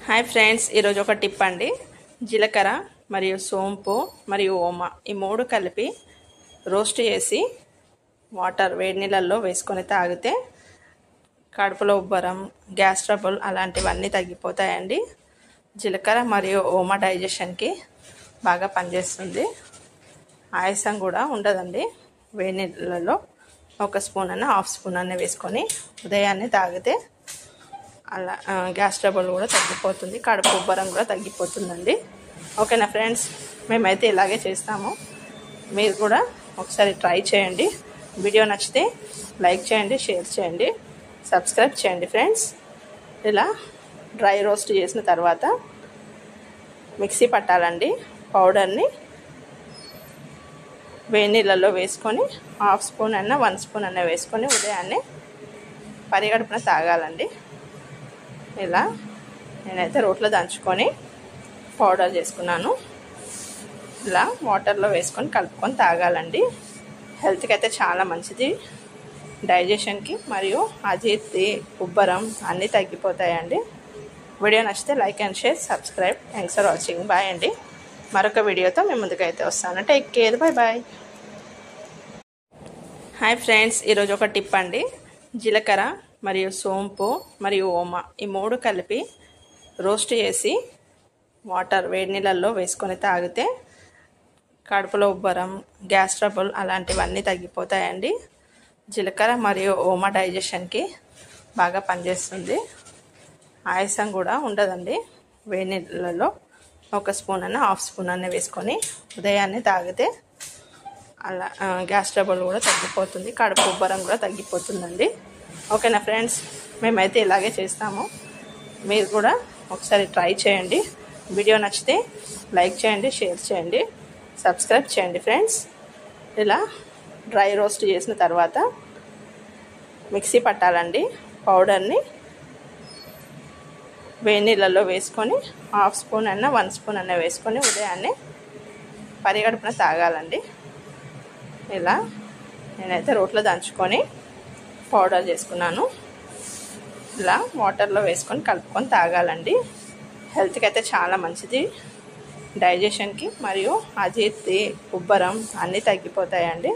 Hi friends, ఈరోజు ఒక tip అండి. జీలకర్ర మరియు సోంపు మరియు ఓమ ఈ మూడు కలిపి రోస్ట్ చేసి వేడి నీళ్ళల్లో వేసుకొని తాగితే కడుపులో ఉబ్బరం, గ్యాస్ ట్రబుల్ అలాంటివన్నీ తగ్గిపోతాయండి. జీలకర్ర మరియు ఓమ డైజెషన్కి బాగా పనిచేస్తుంది. ఆయాసం కూడా ఉండదండి. వేడి నీళ్ళల్లో ఒక స్పూన్ అన్న హాఫ్ స్పూన్ అన్న వేసుకొని ఉదయాన్నే తాగితే అలా గ్యాస్ ట్రబుల్ కూడా తగ్గిపోతుంది, కడుపు ఉబ్బరం కూడా తగ్గిపోతుందండి. ఓకేనా ఫ్రెండ్స్, మేమైతే ఇలాగే చేస్తాము. మీరు కూడా ఒకసారి ట్రై చేయండి. వీడియో నచ్చితే లైక్ చేయండి, షేర్ చేయండి, సబ్స్క్రైబ్ చేయండి ఫ్రెండ్స్. ఇలా డ్రై రోస్ట్ చేసిన తర్వాత మిక్సీ పట్టాలండి. పౌడర్ని వేడి నీళ్ళల్లో వేసుకొని హాఫ్ స్పూన్ అన్న 1 స్పూన్ అన్న వేసుకొని ఉదయాన్నే పరిగడుపున తాగాలండి. ఇలా నేనైతే రోట్లో దంచుకొని పౌడర్ చేసుకున్నాను. ఇలా వాటర్లో వేసుకొని కలుపుకొని తాగాలండి. హెల్త్కి అయితే చాలా మంచిది. డైజెషన్కి మరియు అజీర్తి, ఉబ్బరం అన్నీ తగ్గిపోతాయండి. వీడియో నచ్చితే like and share, subscribe. Thanks for watching. Bye అండి. మరొక వీడియోతో మేము ముందుకైతే వస్తాను. Take care. Bye bye. Hi friends, ఈరోజు ఒక టిప్ అండి. జీలకర్ర మరియు సోంపు మరియు ఓమ ఈ మూడు కలిపి రోస్ట్ చేసి వేడి నీళ్ళల్లో వేసుకొని తాగితే కడుపులో ఉబ్బరం, గ్యాస్ ట్రబుల్ అలాంటివన్నీ తగ్గిపోతాయండి. జీలకర్ర మరియు ఓమ డైజెషన్కి బాగా పనిచేస్తుంది. ఆయాసం కూడా ఉండదండి. వేడి నీళ్ళల్లో ఒక స్పూన్ అన్న హాఫ్ స్పూన్ అన్న వేసుకొని ఉదయాన్నే తాగితే అలా గ్యాస్ ట్రబుల్ కూడా తగ్గిపోతుంది, కడుపు ఉబ్బరం కూడా తగ్గిపోతుందండి. ఓకేనా ఫ్రెండ్స్, మేమైతే ఇలాగే చేస్తాము. మీరు కూడా ఒకసారి ట్రై చేయండి. వీడియో నచ్చితే లైక్ చేయండి, షేర్ చేయండి, సబ్స్క్రైబ్ చేయండి ఫ్రెండ్స్. ఇలా డ్రై రోస్ట్ చేసిన తర్వాత మిక్సీ పట్టాలండి. పౌడర్ని వేడి నీళ్ళల్లో వేసుకొని హాఫ్ స్పూన్ అన్న 1 స్పూన్ అన్న వేసుకొని ఉదయాన్నే పరిగడుపున తాగాలండి. ఇలా నేనైతే రోట్లో దంచుకొని పౌడర్ చేసుకున్నాను. ఇలా వాటర్లో వేసుకొని కలుపుకొని తాగాలండి. హెల్త్కి అయితే చాలా మంచిది. డైజెషన్కి మరియు అజీర్తి, ఉబ్బరం అన్నీ తగ్గిపోతాయండి.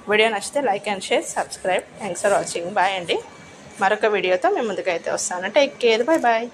వీడియో నచ్చితే like and share, subscribe. Thanks for watching. Bye అండి. మరొక వీడియోతో మేము ముందుకైతే వస్తాను. Take care. Bye bye.